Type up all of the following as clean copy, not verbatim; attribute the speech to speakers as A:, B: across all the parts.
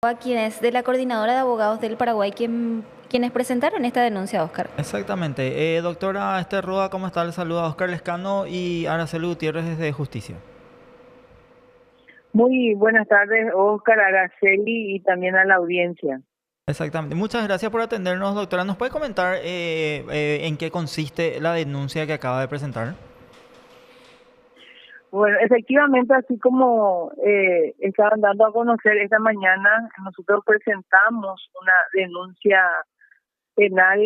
A: A quienes de la Coordinadora de Abogados del Paraguay quienes presentaron esta denuncia, Oscar.
B: Exactamente. Doctora Esther Rúa, ¿cómo está? Le saluda Oscar Lescano y Araceli Gutiérrez desde Justicia.
C: Muy buenas tardes, Oscar, Araceli y también a la audiencia.
B: Exactamente. Muchas gracias por atendernos, doctora. ¿Nos puede comentar en qué consiste la denuncia que acaba de presentar?
C: Bueno, efectivamente, así como estaban dando a conocer esta mañana, nosotros presentamos una denuncia penal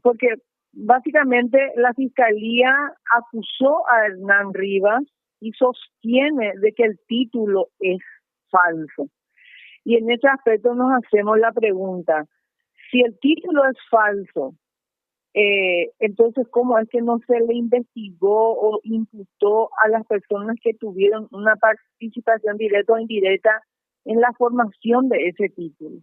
C: porque básicamente la Fiscalía acusó a Hernán Rivas y sostiene de que el título es falso. Y en ese aspecto nos hacemos la pregunta, si el título es falso, entonces, ¿cómo es que no se le investigó o imputó a las personas que tuvieron una participación directa o indirecta en la formación de ese título?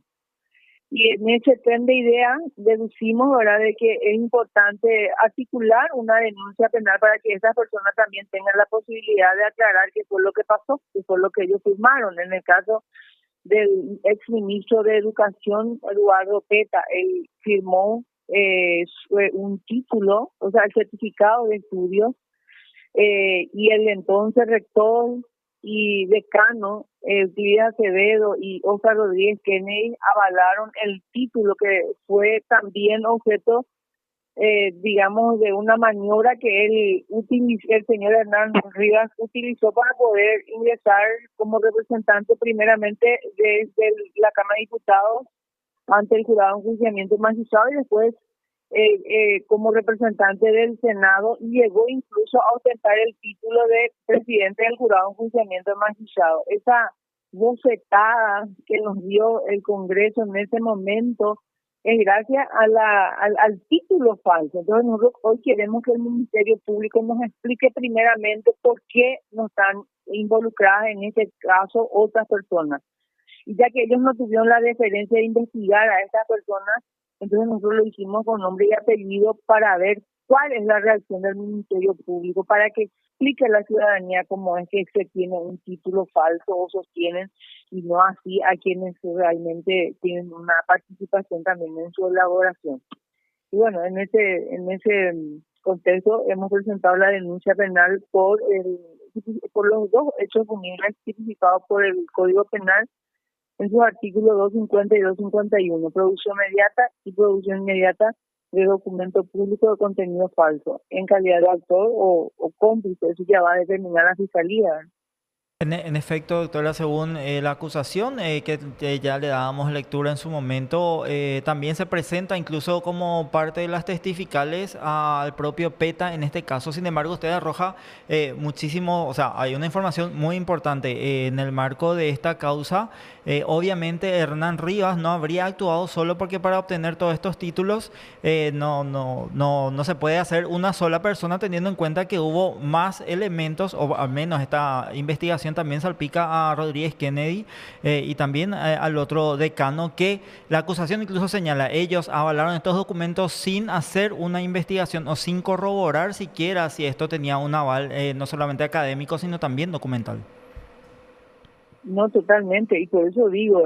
C: Y en ese tren de ideas deducimos, ¿verdad?, de que es importante articular una denuncia penal para que esas personas también tengan la posibilidad de aclarar qué fue lo que pasó, qué fue lo que ellos firmaron. En el caso del exministro de Educación, Eduardo Peta, él firmó un título, o sea, el certificado de estudios, y el entonces rector y decano, Euclides Acevedo y Oscar Rodríguez Kennedy, avalaron el título que fue también objeto, digamos, de una maniobra que el señor Hernán Rivas utilizó para poder ingresar como representante primeramente desde la Cámara de Diputados ante el jurado de enjuiciamiento magistrado y después como representante del Senado, y llegó incluso a ostentar el título de presidente del jurado de enjuiciamiento magistrado. Esa bofetada que nos dio el Congreso en ese momento es gracias a al título falso. Entonces nosotros hoy queremos que el Ministerio Público nos explique primeramente por qué no están involucradas en este caso otras personas. Y ya que ellos no tuvieron la deferencia de investigar a estas personas, entonces nosotros lo hicimos con nombre y apellido para ver cuál es la reacción del Ministerio Público, para que explique a la ciudadanía cómo es que se tiene un título falso o sostienen, y no así a quienes realmente tienen una participación también en su elaboración. Y bueno, en ese contexto hemos presentado la denuncia penal por los dos hechos punibles tipificados por el Código Penal en sus artículos 250 y 251, producción inmediata y producción inmediata de documento público de contenido falso, en calidad de autor o cómplice. Eso ya va a determinar la Fiscalía.
B: En efecto, doctora, según la acusación que ya le dábamos lectura en su momento, también se presenta incluso como parte de las testificales al propio PETA en este caso. Sin embargo, usted arroja muchísimo, o sea, hay una información muy importante en el marco de esta causa. Obviamente, Hernán Rivas no habría actuado solo porque para obtener todos estos títulos no se puede hacer una sola persona, teniendo en cuenta que hubo más elementos, o al menos esta investigación también salpica a Rodríguez Kennedy y también al otro decano, que la acusación incluso señala, ellos avalaron estos documentos sin hacer una investigación o sin corroborar siquiera si esto tenía un aval no solamente académico, sino también documental.
C: No, totalmente, y por eso digo,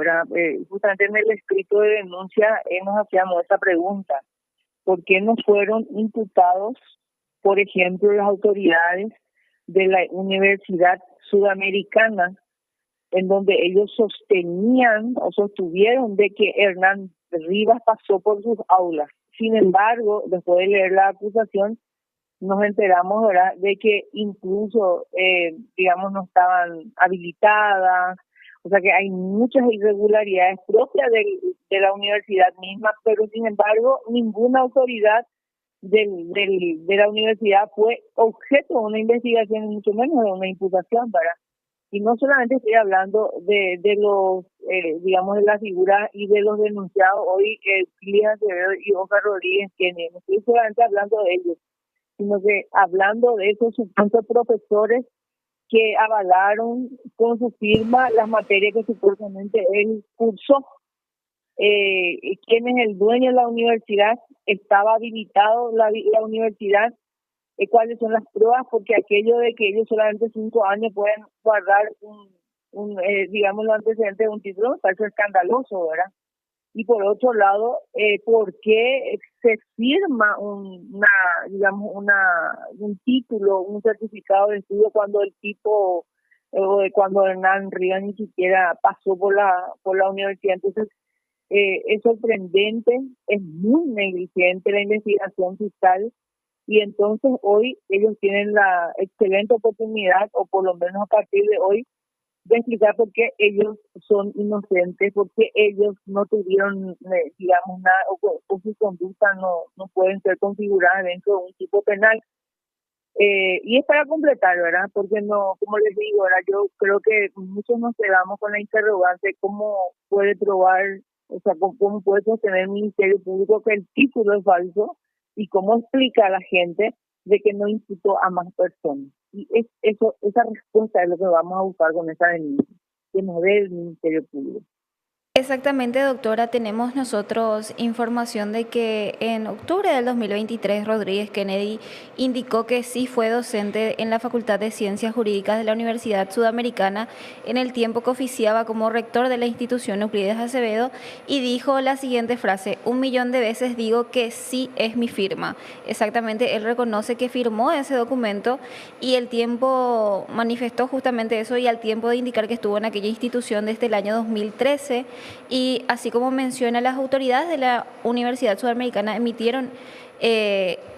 C: justamente en el escrito de denuncia nos hacíamos esa pregunta: ¿por qué no fueron imputados, por ejemplo, las autoridades de la Universidad Sudamericana, en donde ellos sostenían o sostuvieron de que Hernán Rivas pasó por sus aulas? Sin embargo, después de leer la acusación, nos enteramos, ¿verdad?, de que incluso, digamos, no estaban habilitadas, o sea que hay muchas irregularidades propias de la universidad misma, pero sin embargo, ninguna autoridad de la universidad fue objeto de una investigación, y mucho menos de una imputación, ¿verdad? Y no solamente estoy hablando de los, digamos, de la figura y de los denunciados hoy, Elías Acevedo y Oscar Rodríguez, que no estoy solamente hablando de ellos, sino que hablando de esos supuestos profesores que avalaron con su firma las materias que supuestamente él cursó. ¿Quién es el dueño de la universidad? ¿Estaba habilitado la universidad? ¿Cuáles son las pruebas? Porque aquello de que ellos solamente 5 años pueden guardar digamos, los antecedentes de un título me parece escandaloso, ¿verdad? Y por otro lado, ¿por qué se firma digamos, un título, un certificado de estudio cuando el tipo, cuando Hernán Rivas ni siquiera pasó por la universidad? Entonces, es sorprendente, es muy negligente la investigación fiscal y entonces hoy ellos tienen la excelente oportunidad, o por lo menos a partir de hoy, de explicar por qué ellos son inocentes, por qué ellos no tuvieron, digamos, nada, o su conducta no pueden ser configuradas dentro de un tipo penal. Y es para completar, ¿verdad? Porque no, como les digo, ¿verdad? Yo creo que muchos nos quedamos con la interrogante, ¿cómo puede probar, o sea, cómo puede sostener el Ministerio Público que el título es falso? Y cómo explica a la gente de que no imputó a más personas. Y esa respuesta es lo que vamos a buscar con esa denuncia, que nos dé el Ministerio Público.
A: Exactamente, doctora. Tenemos nosotros información de que en octubre del 2023 Rodríguez Kennedy indicó que sí fue docente en la Facultad de Ciencias Jurídicas de la Universidad Sudamericana en el tiempo que oficiaba como rector de la institución Euclides Acevedo y dijo la siguiente frase: 1.000.000 de veces digo que sí es mi firma. Exactamente, él reconoce que firmó ese documento y el tiempo manifestó justamente eso, y al tiempo de indicar que estuvo en aquella institución desde el año 2013. Y así como menciona, las autoridades de la Universidad Sudamericana emitieron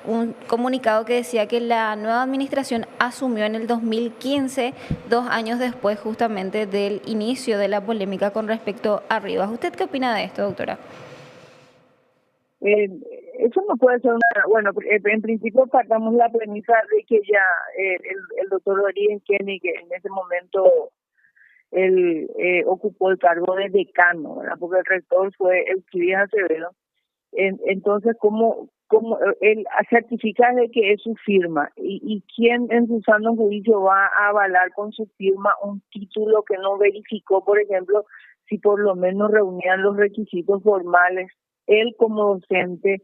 A: un comunicado que decía que la nueva administración asumió en el 2015, 2 años después justamente del inicio de la polémica con respecto a Rivas. ¿Usted qué opina de esto, doctora?
C: Eh, Eso no puede ser bueno, en principio partamos la premisa de que ya el doctor Rodríguez Kennedy, que en ese momento él ocupó el cargo de decano, ¿verdad? Porque el rector fue Euclides Acevedo. Entonces, ¿cómo él certifica de que es su firma? ¿Y quién en su sano juicio va a avalar con su firma un título que no verificó, por ejemplo, si por lo menos reunían los requisitos formales? Él como docente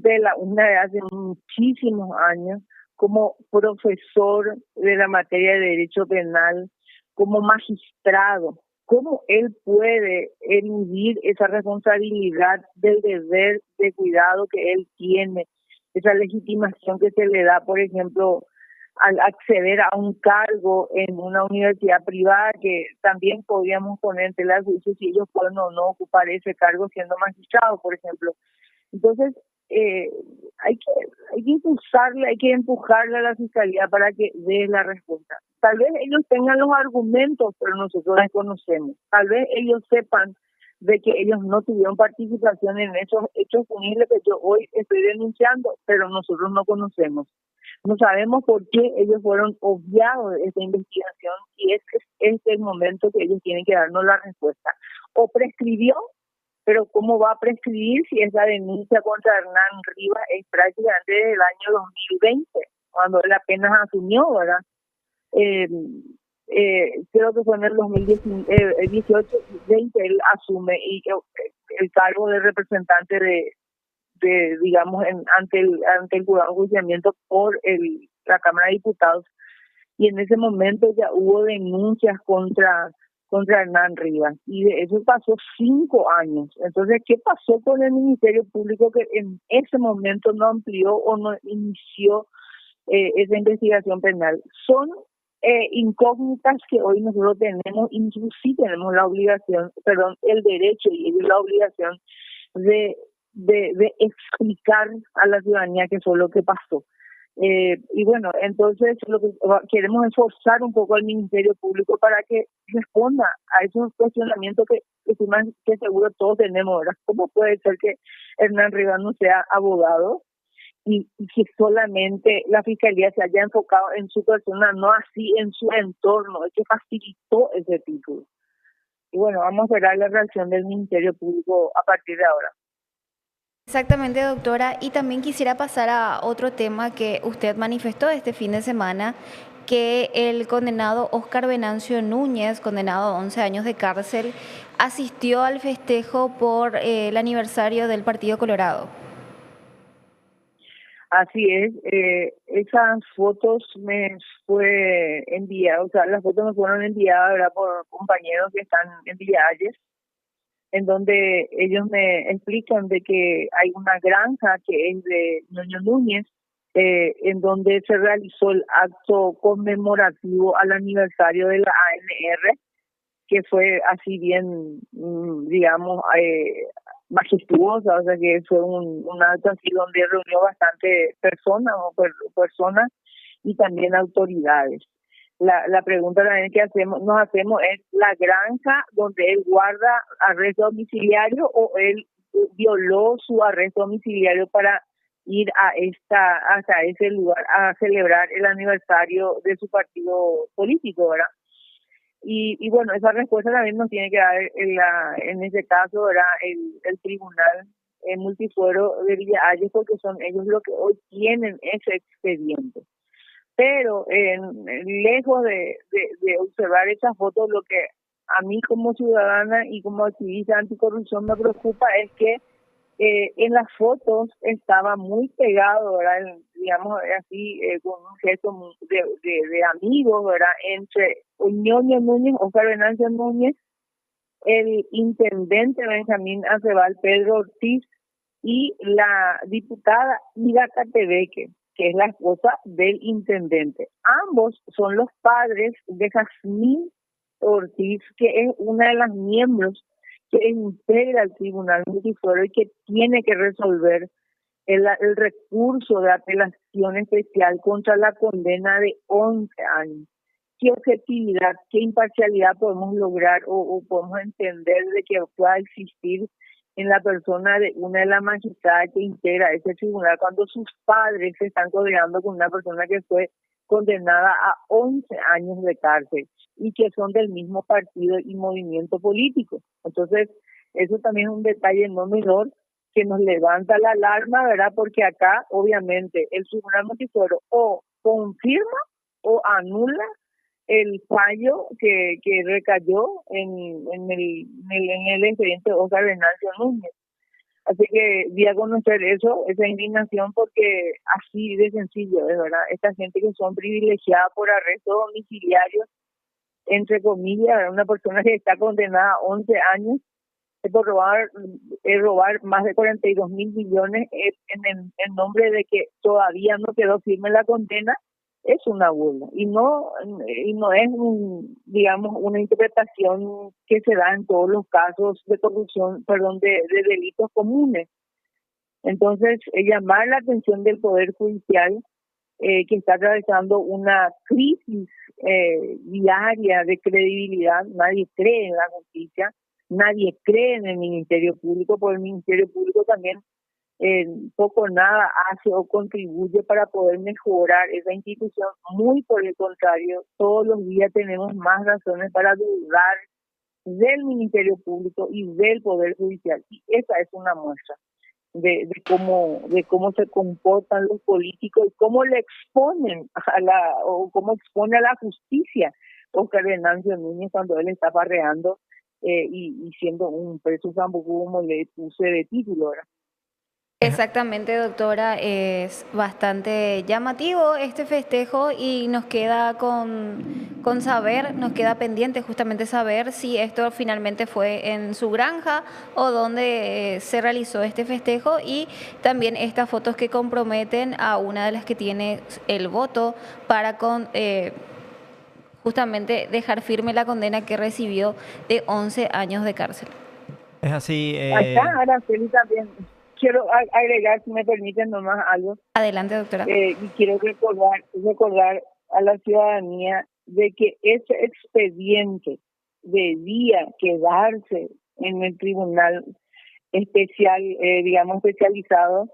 C: de la UNA de hace muchísimos años, como profesor de la materia de derecho penal, como magistrado, ¿cómo él puede eludir esa responsabilidad del deber de cuidado que él tiene, esa legitimación que se le da, por ejemplo, al acceder a un cargo en una universidad privada, que también podríamos poner en tela de juicio si ellos pueden o no ocupar ese cargo siendo magistrados, por ejemplo? Entonces, eh, hay que impulsarle, hay que empujarle a la fiscalía para que dé la respuesta. Tal vez ellos tengan los argumentos, pero nosotros desconocemos. Tal vez ellos sepan de que ellos no tuvieron participación en esos hechos punibles que yo hoy estoy denunciando, pero nosotros no conocemos. No sabemos por qué ellos fueron obviados de esta investigación, y este es el momento que ellos tienen que darnos la respuesta. O prescribió, pero ¿cómo va a prescribir si esa denuncia contra Hernán Rivas es prácticamente desde el año 2020, cuando él apenas asumió, ¿verdad? Creo que fue en el 2018-20 él asume y el cargo de representante digamos, ante el jurado de enjuiciamiento por la Cámara de Diputados, y en ese momento ya hubo denuncias contra Hernán Rivas, y de eso pasó 5 años. Entonces, ¿qué pasó con el Ministerio Público que en ese momento no amplió o no inició esa investigación penal? Son incógnitas que hoy nosotros tenemos, inclusive tenemos la obligación, perdón, el derecho y la obligación de explicar a la ciudadanía qué fue lo que pasó. Y bueno, entonces lo que queremos es forzar un poco al Ministerio Público para que responda a esos cuestionamientos que seguro todos tenemos, ¿verdad? ¿Cómo puede ser que Hernán Rivas no sea abogado y que solamente la Fiscalía se haya enfocado en su persona, no así en su entorno, el que facilitó ese título? Y bueno, vamos a ver la reacción del Ministerio Público a partir de ahora.
A: Exactamente, doctora. Y también quisiera pasar a otro tema que usted manifestó este fin de semana, que el condenado Óscar Venancio Núñez, condenado a 11 años de cárcel, asistió al festejo por el aniversario del Partido Colorado.
C: Así es, esas fotos me fue enviadas, o sea, las fotos me fueron enviadas, ¿verdad? Por compañeros que están en Villa Ayes, en donde ellos me explican de que hay una granja que es de Ñoño Núñez, en donde se realizó el acto conmemorativo al aniversario de la ANR, que fue así bien, digamos, majestuosa, o sea que fue un acto así donde reunió bastante personas o personas y también autoridades. La pregunta también que nos hacemos es, ¿la granja donde él guarda arresto domiciliario o él violó su arresto domiciliario para ir hasta ese lugar a celebrar el aniversario de su partido político, ¿verdad? Y bueno, esa respuesta también nos tiene que dar en ese caso era el tribunal multifuero de Villa Ayes, porque son ellos los que hoy tienen ese expediente. Pero lejos de observar esas fotos, lo que a mí como ciudadana y como activista anticorrupción me preocupa es que en las fotos estaba muy pegado, ¿verdad? Digamos así, con un gesto de amigos, ¿verdad? Entre Ñoño Núñez, Oscar Venancio Núñez, el intendente Benjamín Acebal Pedro Ortiz y la diputada Ida Catebeque, que es la esposa del intendente. Ambos son los padres de Jazmín Ortiz, que es una de las miembros que integra el Tribunal Multifuero y que tiene que resolver el recurso de apelación especial contra la condena de 11 años. ¿Qué objetividad, qué imparcialidad podemos lograr o podemos entender de que pueda existir en la persona de una de las magistradas que integra ese tribunal cuando sus padres se están codeando con una persona que fue condenada a 11 años de cárcel y que son del mismo partido y movimiento político? Entonces, eso también es un detalle no menor que nos levanta la alarma, ¿verdad? Porque acá, obviamente, el Tribunal Multifuero o confirma o anula el fallo que recayó en el expediente de Oscar Venancio Núñez. Así que di a conocer eso, esa indignación, porque así de sencillo, es verdad, esta gente que son privilegiadas por arresto domiciliario, entre comillas, ¿verdad? Una persona que está condenada a 11 años por robar más de 42 mil millones en nombre de que todavía no quedó firme la condena, es una burla y no es digamos una interpretación que se da en todos los casos de corrupción, perdón, de delitos comunes. Entonces, llamar la atención del Poder Judicial, que está atravesando una crisis diaria de credibilidad. Nadie cree en la justicia, nadie cree en el Ministerio Público, porque el Ministerio Público también poco o nada hace o contribuye para poder mejorar esa institución. Muy por el contrario, todos los días tenemos más razones para dudar del Ministerio Público y del Poder Judicial, y esa es una muestra de cómo se comportan los políticos y cómo le exponen o cómo expone a la justicia Oscar Venancio Núñez cuando él está farreando y siendo un preso zambujú, como le puse de título, ¿verdad?
A: Exactamente, doctora, es bastante llamativo este festejo y nos queda con saber, nos queda pendiente justamente saber si esto finalmente fue en su granja o dónde se realizó este festejo, y también estas fotos que comprometen a una de las que tiene el voto para justamente dejar firme la condena que recibió de 11 años de cárcel.
B: Es así.
C: Acá, Araceli, también quiero agregar, si me permiten nomás algo,
A: Adelante, doctora.
C: y quiero recordar a la ciudadanía de que ese expediente debía quedarse en el tribunal especial, digamos especializado,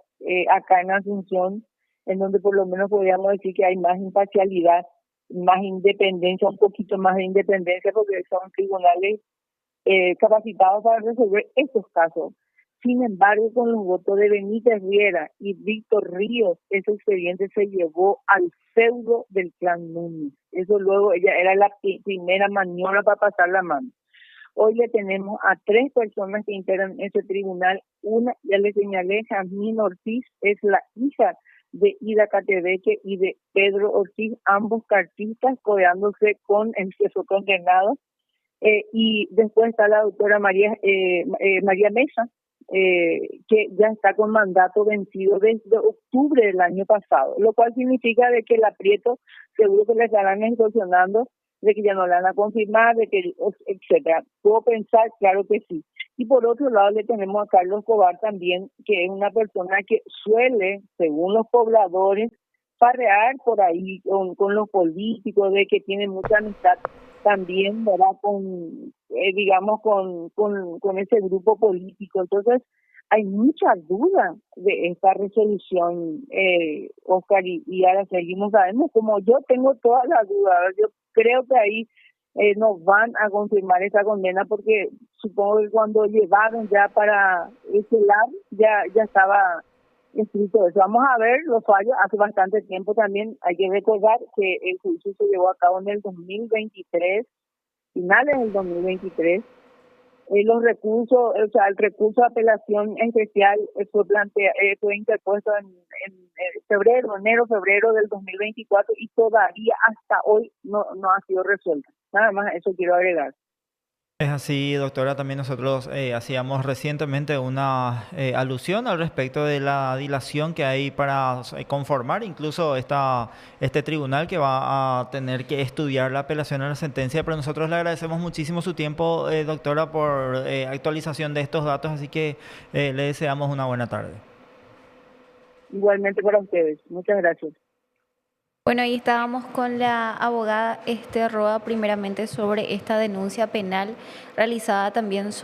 C: acá en Asunción, en donde por lo menos podríamos decir que hay más imparcialidad, más independencia, un poquito más de independencia, porque son tribunales capacitados para resolver estos casos. Sin embargo, con los votos de Benítez Riera y Víctor Ríos, ese expediente se llevó al feudo del clan Núñez. Eso luego ella era la primera maniobra para pasar la mano. Hoy le tenemos a 3 personas que integran ese tribunal. Una, ya le señalé, Jazmín Ortiz, es la hija de Ida Catebeque y de Pedro Ortiz, ambos cartistas, codeándose con el que fue condenado. Y después está la doctora María Mesa, que ya está con mandato vencido desde octubre del año pasado, lo cual significa de que el aprieto seguro que le estarán extorsionando, de que ya no le van a confirmar, de que, etcétera. Puedo pensar, claro que sí. Y por otro lado le tenemos a Carlos Escobar también, que es una persona que suele, según los pobladores, farrear por ahí con los políticos, de que tiene mucha amistad también, ¿verdad? Digamos, con ese grupo político. Entonces, hay mucha duda de esta resolución, Oscar, y ahora seguimos, sabemos, como yo tengo todas las dudas, yo creo que ahí nos van a confirmar esa condena, porque supongo que cuando llevaron ya para ese lado, ya estaba escrito eso. Vamos a ver los fallos. Hace bastante tiempo también hay que recordar que el juicio se llevó a cabo en el 2023, finales del 2023. Los recursos, o sea, el recurso de apelación especial fue interpuesto en enero-febrero del 2024 y todavía hasta hoy no ha sido resuelta. Nada más eso quiero agregar.
B: Es así, doctora. También nosotros hacíamos recientemente una alusión al respecto de la dilación que hay para conformar incluso este tribunal que va a tener que estudiar la apelación a la sentencia, pero nosotros le agradecemos muchísimo su tiempo, doctora, por actualización de estos datos, así que le deseamos una buena tarde.
C: Igualmente para ustedes. Muchas gracias.
A: Bueno, ahí estábamos con la abogada Esther Roa, primeramente sobre esta denuncia penal realizada también sobre